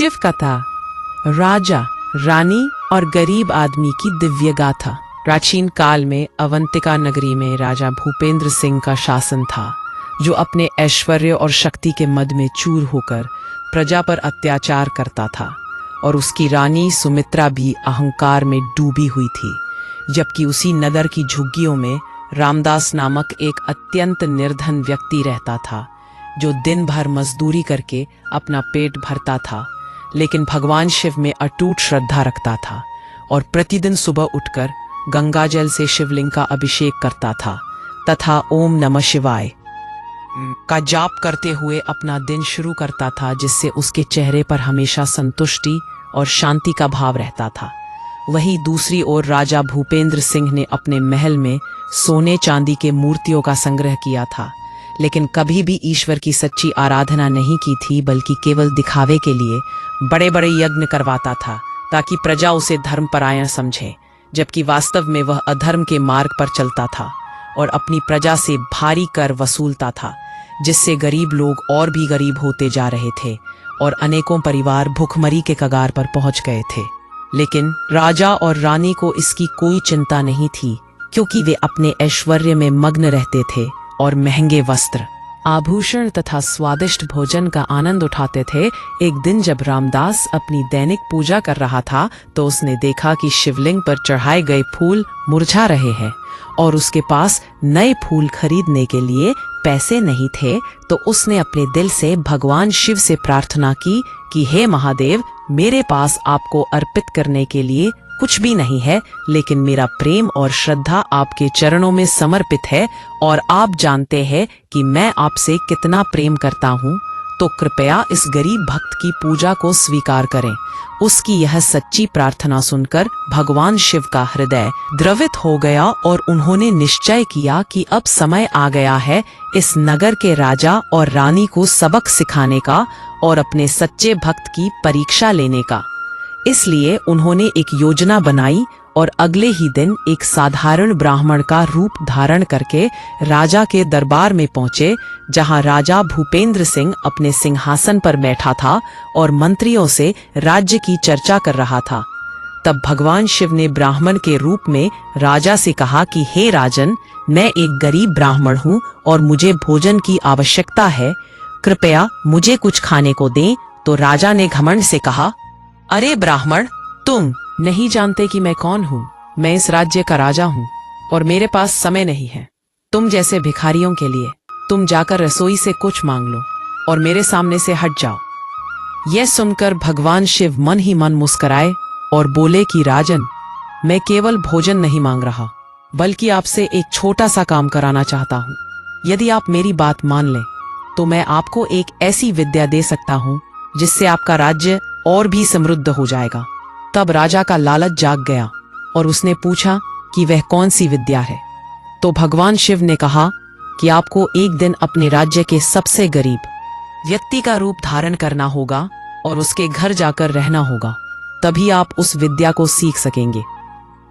शिव कथा, राजा, रानी और गरीब आदमी की दिव्य गाथा। प्राचीन काल में अवंतिका नगरी में राजा भूपेंद्र सिंह का शासन था, जो अपने ऐश्वर्य और शक्ति के मद में चूर होकर प्रजा पर अत्याचार करता था। और उसकी रानी सुमित्रा भी अहंकार में डूबी हुई थी। जबकि उसी नगर की झुग्गियों में रामदास नामक एक अत्यंत निर्धन व्यक्ति रहता था, जो दिन भर मजदूरी करके अपना पेट भरता था, लेकिन भगवान शिव में अटूट श्रद्धा रखता था और प्रतिदिन सुबह उठकर गंगा जल से शिवलिंग का अभिषेक करता था तथा ओम नमः शिवाय का जाप करते हुए अपना दिन शुरू करता था, जिससे उसके चेहरे पर हमेशा संतुष्टि और शांति का भाव रहता था। वहीं दूसरी ओर राजा भूपेंद्र सिंह ने अपने महल में सोने चांदी के मूर्तियों का संग्रह किया था, लेकिन कभी भी ईश्वर की सच्ची आराधना नहीं की थी, बल्कि केवल दिखावे के लिए बड़े बड़े यज्ञ करवाता था ताकि प्रजा उसे धर्मपरायण समझे, जबकि वास्तव में वह अधर्म के मार्ग पर चलता था और अपनी प्रजा से भारी कर वसूलता था, जिससे गरीब लोग और भी गरीब होते जा रहे थे और अनेकों परिवार भूखमरी के कगार पर पहुंच गए थे। लेकिन राजा और रानी को इसकी कोई चिंता नहीं थी, क्योंकि वे अपने ऐश्वर्य में मग्न रहते थे और महंगे वस्त्र, आभूषण तथा स्वादिष्ट भोजन का आनंद उठाते थे। एक दिन जब रामदास अपनी दैनिक पूजा कर रहा था, तो उसने देखा कि शिवलिंग पर चढ़ाए गए फूल मुरझा रहे हैं और उसके पास नए फूल खरीदने के लिए पैसे नहीं थे। तो उसने अपने दिल से भगवान शिव से प्रार्थना की कि हे महादेव, मेरे पास आपको अर्पित करने के लिए कुछ भी नहीं है, लेकिन मेरा प्रेम और श्रद्धा आपके चरणों में समर्पित है और आप जानते हैं कि मैं आपसे कितना प्रेम करता हूँ, तो कृपया इस गरीब भक्त की पूजा को स्वीकार करें। उसकी यह सच्ची प्रार्थना सुनकर भगवान शिव का हृदय द्रवित हो गया और उन्होंने निश्चय किया कि अब समय आ गया है इस नगर के राजा और रानी को सबक सिखाने का और अपने सच्चे भक्त की परीक्षा लेने का। इसलिए उन्होंने एक योजना बनाई और अगले ही दिन एक साधारण ब्राह्मण का रूप धारण करके राजा के दरबार में पहुंचे, जहां राजा भूपेंद्र सिंह अपने सिंहासन पर बैठा था और मंत्रियों से राज्य की चर्चा कर रहा था। तब भगवान शिव ने ब्राह्मण के रूप में राजा से कहा कि हे राजन, मैं एक गरीब ब्राह्मण हूँ और मुझे भोजन की आवश्यकता है, कृपया मुझे कुछ खाने को दें। तो राजा ने घमंड से कहा, अरे ब्राह्मण, तुम नहीं जानते कि मैं कौन हूँ। मैं इस राज्य का राजा हूँ और मेरे पास समय नहीं है तुम जैसे भिखारियों के लिए। तुम जाकर रसोई से कुछ मांग लो और मेरे सामने से हट जाओ। यह सुनकर भगवान शिव मन ही मन मुस्कुराए और बोले कि राजन, मैं केवल भोजन नहीं मांग रहा, बल्कि आपसे एक छोटा सा काम कराना चाहता हूँ। यदि आप मेरी बात मान लें तो मैं आपको एक ऐसी विद्या दे सकता हूँ जिससे आपका राज्य और भी समृद्ध हो जाएगा। तब राजा का लालच जाग गया और उसने पूछा कि वह कौन सी विद्या है। तो भगवान शिव ने कहा कि आपको एक दिन अपने राज्य के सबसे गरीब व्यक्ति का रूप धारण करना होगा और उसके घर जाकर रहना होगा, तभी आप उस विद्या को सीख सकेंगे।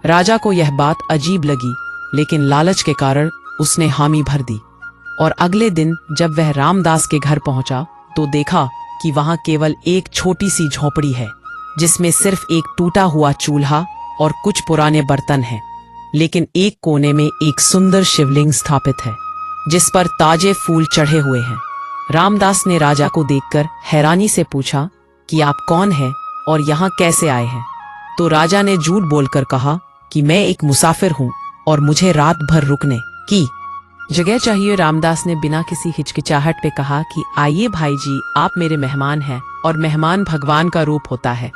राजा को यह बात अजीब लगी, लेकिन लालच के कारण उसने हामी भर दी। और अगले दिन जब वह रामदास के घर पहुंचा तो देखा कि वहां केवल एक छोटी सी झोपड़ी है, जिसमें सिर्फ एक टूटा हुआ चूल्हा और कुछ पुराने बर्तन हैं। लेकिन एक कोने में एक सुंदर शिवलिंग स्थापित है, जिस पर ताजे फूल चढ़े हुए हैं। रामदास ने राजा को देखकर हैरानी से पूछा कि आप कौन हैं और यहाँ कैसे आए हैं। तो राजा ने झूठ बोलकर कहा कि मैं एक मुसाफिर हूँ और मुझे रात भर रुकने की जगह चाहिए। रामदास ने बिना किसी हिचकिचाहट पे कहा कि आइए भाई जी, आप मेरे मेहमान हैं और मेहमान भगवान का रूप होता है।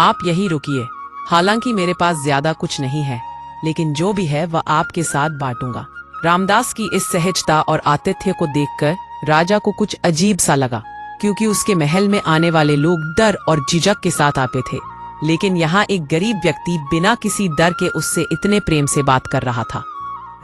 आप यही रुकिए। हालांकि मेरे पास ज्यादा कुछ नहीं है, लेकिन जो भी है वह आपके साथ बांटूंगा। रामदास की इस सहजता और आतिथ्य को देखकर राजा को कुछ अजीब सा लगा, क्योंकि उसके महल में आने वाले लोग डर और झिझक के साथ आते थे, लेकिन यहाँ एक गरीब व्यक्ति बिना किसी डर के उससे इतने प्रेम से बात कर रहा था।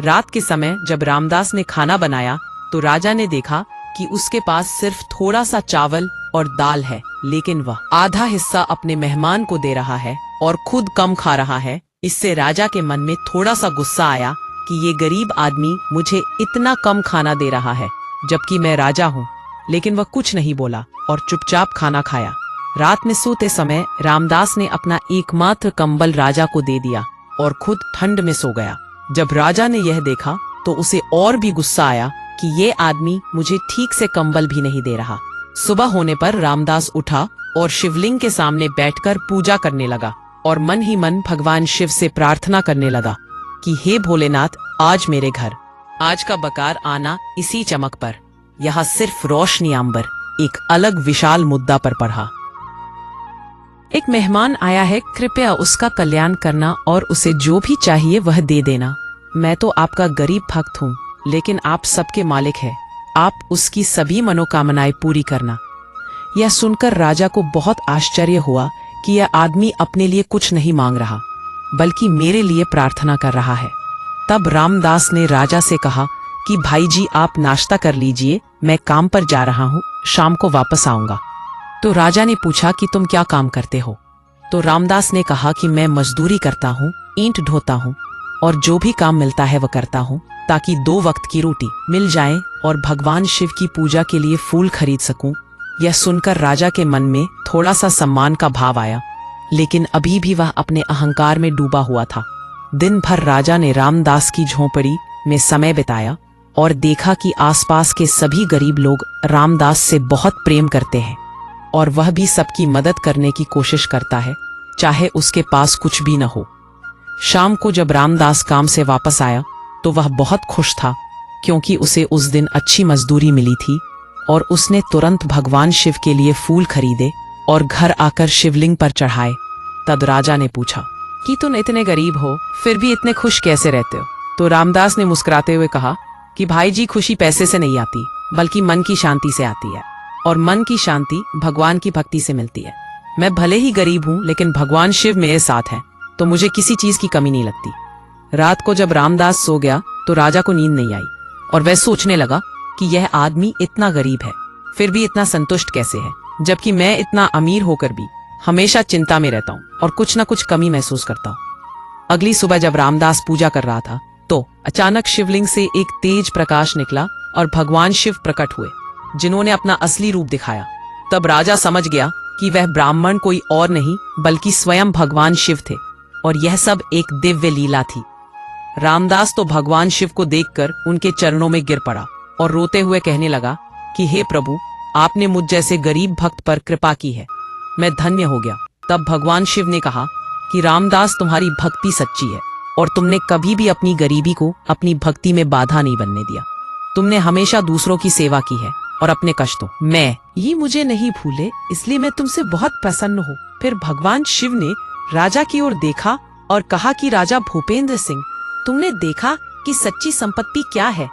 रात के समय जब रामदास ने खाना बनाया तो राजा ने देखा कि उसके पास सिर्फ थोड़ा सा चावल और दाल है, लेकिन वह आधा हिस्सा अपने मेहमान को दे रहा है और खुद कम खा रहा है। इससे राजा के मन में थोड़ा सा गुस्सा आया कि ये गरीब आदमी मुझे इतना कम खाना दे रहा है, जबकि मैं राजा हूँ। लेकिन वह कुछ नहीं बोला और चुपचाप खाना खाया। रात में सोते समय रामदास ने अपना एकमात्र कंबल राजा को दे दिया और खुद ठंड में सो गया। जब राजा ने यह देखा तो उसे और भी गुस्सा आया कि ये आदमी मुझे ठीक से कंबल भी नहीं दे रहा। सुबह होने पर रामदास उठा और शिवलिंग के सामने बैठकर पूजा करने लगा और मन ही मन भगवान शिव से प्रार्थना करने लगा कि हे भोलेनाथ, आज मेरे घर आज का बकार आना इसी चमक पर, यहाँ सिर्फ रोशनी अंबर एक अलग विशाल मुद्दा पर पढ़ा। एक मेहमान आया है, कृपया उसका कल्याण करना और उसे जो भी चाहिए वह दे देना। मैं तो आपका गरीब भक्त हूँ, लेकिन आप सबके मालिक हैं। आप उसकी सभी मनोकामनाएं पूरी करना। यह सुनकर राजा को बहुत आश्चर्य हुआ कि यह आदमी अपने लिए कुछ नहीं मांग रहा, बल्कि मेरे लिए प्रार्थना कर रहा है। तब रामदास ने राजा से कहा कि भाई जी, आप नाश्ता कर लीजिए, मैं काम पर जा रहा हूँ, शाम को वापस आऊंगा। तो राजा ने पूछा कि तुम क्या काम करते हो? तो रामदास ने कहा कि मैं मजदूरी करता हूँ, ईंट ढोता हूँ और जो भी काम मिलता है वह करता हूँ, ताकि 2 वक्त की रोटी मिल जाए और भगवान शिव की पूजा के लिए फूल खरीद सकूं। यह सुनकर राजा के मन में थोड़ा सा सम्मान का भाव आया, लेकिन अभी भी वह अपने अहंकार में डूबा हुआ था। दिन भर राजा ने रामदास की झोंपड़ी में समय बिताया और देखा कि आसपास के सभी गरीब लोग रामदास से बहुत प्रेम करते हैं और वह भी सबकी मदद करने की कोशिश करता है, चाहे उसके पास कुछ भी न हो। शाम को जब रामदास काम से वापस आया तो वह बहुत खुश था, क्योंकि उसे उस दिन अच्छी मजदूरी मिली थी और उसने तुरंत भगवान शिव के लिए फूल खरीदे और घर आकर शिवलिंग पर चढ़ाए। तब राजा ने पूछा कि तुम इतने गरीब हो फिर भी इतने खुश कैसे रहते हो? तो रामदास ने मुस्कुराते हुए कहा कि भाई जी, खुशी पैसे से नहीं आती, बल्कि मन की शांति से आती है, और मन की शांति भगवान की भक्ति से मिलती है। मैं भले ही गरीब हूँ, लेकिन भगवान शिव मेरे साथ हैं, तो मुझे किसी चीज की कमी नहीं लगती। रात को जब रामदास सो गया तो राजा को नींद नहीं आई और वह सोचने लगा कि यह आदमी इतना गरीब है फिर भी इतना संतुष्ट कैसे है, जबकि मैं इतना अमीर होकर भी हमेशा चिंता में रहता हूँ और कुछ ना कुछ कमी महसूस करता हूँ। अगली सुबह जब रामदास पूजा कर रहा था तो अचानक शिवलिंग से एक तेज प्रकाश निकला और भगवान शिव प्रकट हुए, जिन्होंने अपना असली रूप दिखाया। तब राजा समझ गया कि वह ब्राह्मण कोई और नहीं बल्कि स्वयं भगवान शिव थे और यह सब एक दिव्य लीला थी। रामदास तो भगवान शिव को देखकर उनके चरणों में गिर पड़ा और रोते हुए कहने लगा कि हे प्रभु, आपने मुझ जैसे गरीब भक्त पर कृपा की है, मैं धन्य हो गया। तब भगवान शिव ने कहा कि रामदास, तुम्हारी भक्ति सच्ची है और तुमने कभी भी अपनी गरीबी को अपनी भक्ति में बाधा नहीं बनने दिया। तुमने हमेशा दूसरों की सेवा की है और अपने कष्टों में ये मुझे नहीं भूले, इसलिए मैं तुमसे बहुत प्रसन्न हूँ। फिर भगवान शिव ने राजा की ओर देखा और कहा कि राजा भूपेंद्र सिंह, तुमने देखा कि सच्ची संपत्ति क्या है?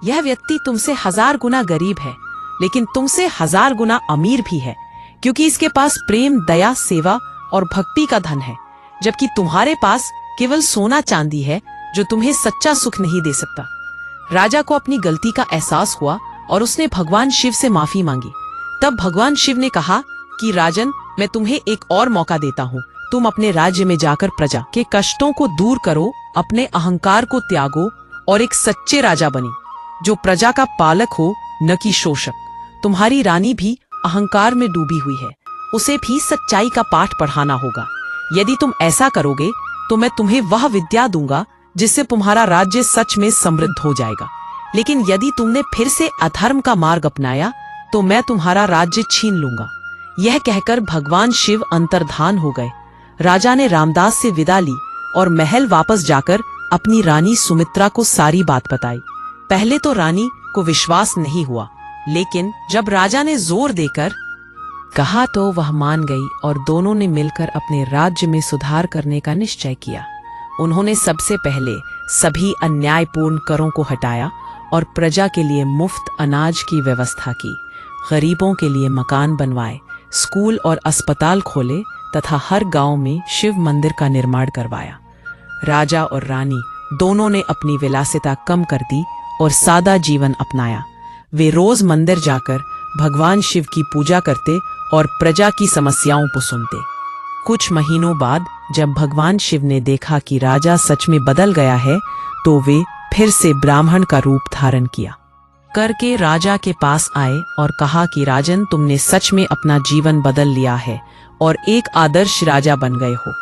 यह व्यक्ति तुमसे 1000 गुना गरीब है, लेकिन तुमसे 1000 गुना अमीर भी है, क्योंकि इसके पास प्रेम, दया, सेवा और भक्ति का धन है, जबकि तुम्हारे पास केवल सोना चांदी है जो तुम्हें सच्चा सुख नहीं दे सकता। राजा को अपनी गलती का एहसास हुआ और उसने भगवान शिव से माफी मांगी। तब भगवान शिव ने कहा कि राजन, मैं तुम्हें एक और मौका देता हूँ, तुम अपने राज्य में जाकर प्रजा के कष्टों को दूर करो, अपने अहंकार को त्यागो और एक सच्चे राजा बनी, जो प्रजा का पालक हो, न कि शोषक। तुम्हारी रानी भी अहंकार में डूबी हुई है, उसे भी सच्चाई का पाठ पढ़ाना होगा। यदि तुम ऐसा करोगे तो मैं तुम्हें वह विद्या दूंगा जिससे तुम्हारा राज्य सच में समृद्ध हो जाएगा, लेकिन यदि तुमने फिर से अधर्म का मार्ग अपनाया तो मैं तुम्हारा राज्य छीन लूंगा। यह कहकर भगवान शिव अंतर्धान हो गए। राजा ने रामदास से विदा ली और महल वापस जाकर अपनी रानी सुमित्रा को सारी बात बताई। पहले तो रानी को विश्वास नहीं हुआ, लेकिन जब राजा ने जोर देकर कहा तो वह मान गई और दोनों ने मिलकर अपने राज्य में सुधार करने का निश्चय किया। उन्होंने सबसे पहले सभी अन्यायपूर्ण करों को हटाया और प्रजा के लिए मुफ्त अनाज की व्यवस्था की, गरीबों के लिए मकान बनवाए, स्कूल और अस्पताल खोले तथा हर गांव में शिव मंदिर का निर्माण करवाया। राजा और रानी दोनों ने अपनी विलासिता कम कर दी और सादा जीवन अपनाया। वे रोज मंदिर जाकर भगवान शिव की पूजा करते और प्रजा की समस्याओं को सुनते। कुछ महीनों बाद जब भगवान शिव ने देखा कि राजा सच में बदल गया है, तो वे फिर से ब्राह्मण का रूप धारण किया। करके राजा के पास आए और कहा कि राजन, तुमने सच में अपना जीवन बदल लिया है और एक आदर्श राजा बन गए हो।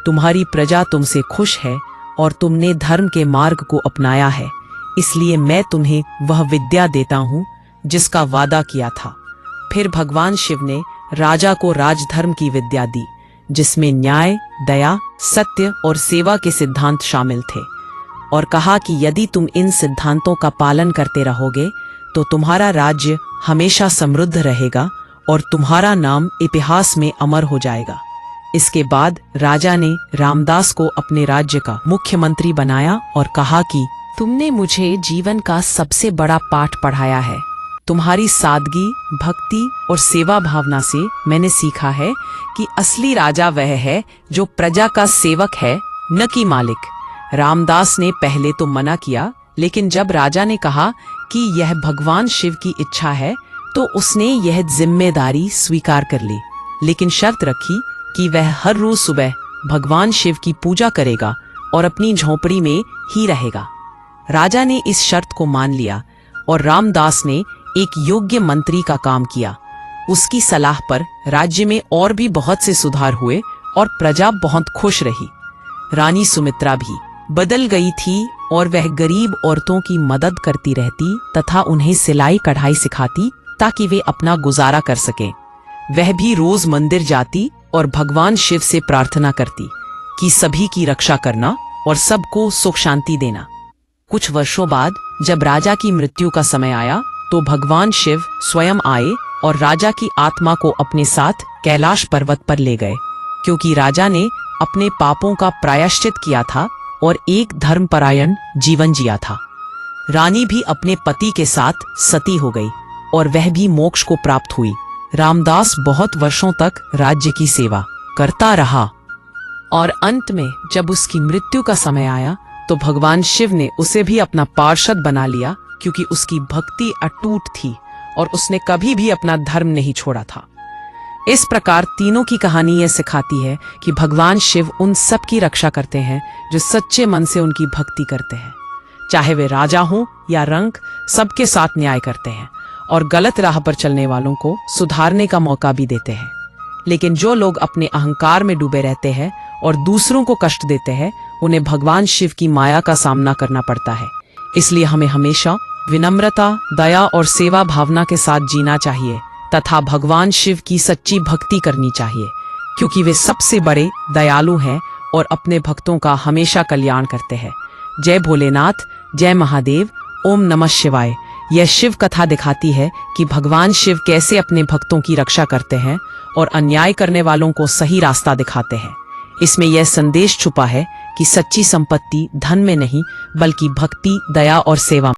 तुम्हारी प्रजा तुमसे खुश है और तुमने धर्म के मार्ग को अपनाया है, इसलिए मैं तुम्हें वह विद्या देता हूँ जिसका वादा किया था। फिर भगवान शिव ने राजा को राजधर्म की विद्या दी, जिसमें न्याय, दया, सत्य और सेवा के सिद्धांत शामिल थे, और कहा कि यदि तुम इन सिद्धांतों का पालन करते रहोगे तो तुम्हारा राज्य हमेशा समृद्ध रहेगा और तुम्हारा नाम इतिहास में अमर हो जाएगा। इसके बाद राजा ने रामदास को अपने राज्य का मुख्यमंत्री बनाया और कहा कि तुमने मुझे जीवन का सबसे बड़ा पाठ पढ़ाया है। तुम्हारी सादगी, भक्ति और सेवा भावना से मैंने सीखा है कि असली राजा वह है जो प्रजा का सेवक है, न कि मालिक। रामदास ने पहले तो मना किया, लेकिन जब राजा ने कहा कि यह भगवान शिव की इच्छा है तो उसने यह जिम्मेदारी स्वीकार कर ली, लेकिन शर्त रखी कि वह हर रोज सुबह भगवान शिव की पूजा करेगा और अपनी झोपड़ी में ही रहेगा। राजा ने इस शर्त को मान लिया और रामदास ने एक योग्य मंत्री का काम किया। उसकी सलाह पर राज्य में और भी बहुत से सुधार हुए और प्रजा बहुत खुश रही। रानी सुमित्रा भी बदल गई थी और वह गरीब औरतों की मदद करती रहती तथा उन्हें सिलाई कढ़ाई सिखाती ताकि वे अपना गुजारा कर सकें। वह भी रोज मंदिर जाती और भगवान शिव से प्रार्थना करती कि सभी की रक्षा करना और सबको सुख शांति देना। कुछ वर्षों बाद जब राजा की मृत्यु का समय आया तो भगवान शिव स्वयं आए और राजा की आत्मा को अपने साथ कैलाश पर्वत पर ले गए, क्योंकि राजा ने अपने पापों का प्रायश्चित किया था और एक धर्मपरायण जीवन जिया था। रानी भी अपने पति के साथ सती हो गई और वह भी मोक्ष को प्राप्त हुई। रामदास बहुत वर्षों तक राज्य की सेवा करता रहा और अंत में जब उसकी मृत्यु का समय आया तो भगवान शिव ने उसे भी अपना पार्षद बना लिया, क्योंकि उसकी भक्ति अटूट थी और उसने कभी भी अपना धर्म नहीं छोड़ा था। इस प्रकार तीनों की कहानी यह सिखाती है कि भगवान शिव उन सब की रक्षा करते हैं जो सच्चे मन से उनकी भक्ति करते हैं। चाहे वे राजा हों या रंक, सबके साथ न्याय करते हैं और गलत राह पर चलने वालों को सुधारने का मौका भी देते हैं। लेकिन जो लोग अपने अहंकार में डूबे रहते हैं और दूसरों को कष्ट देते हैं, उन्हें भगवान शिव की माया का सामना करना पड़ता है। इसलिए हमें हमेशा विनम्रता, दया और सेवा भावना के साथ जीना चाहिए तथा भगवान शिव की सच्ची भक्ति करनी चाहिए, क्योंकि वे सबसे बड़े दयालु हैं और अपने भक्तों का हमेशा कल्याण करते हैं। जय भोलेनाथ, जय महादेव, ओम नमः शिवाय। यह शिव कथा दिखाती है कि भगवान शिव कैसे अपने भक्तों की रक्षा करते हैं और अन्याय करने वालों को सही रास्ता दिखाते हैं। इसमें यह संदेश छुपा है कि सच्ची संपत्ति धन में नहीं, बल्कि भक्ति, दया और सेवा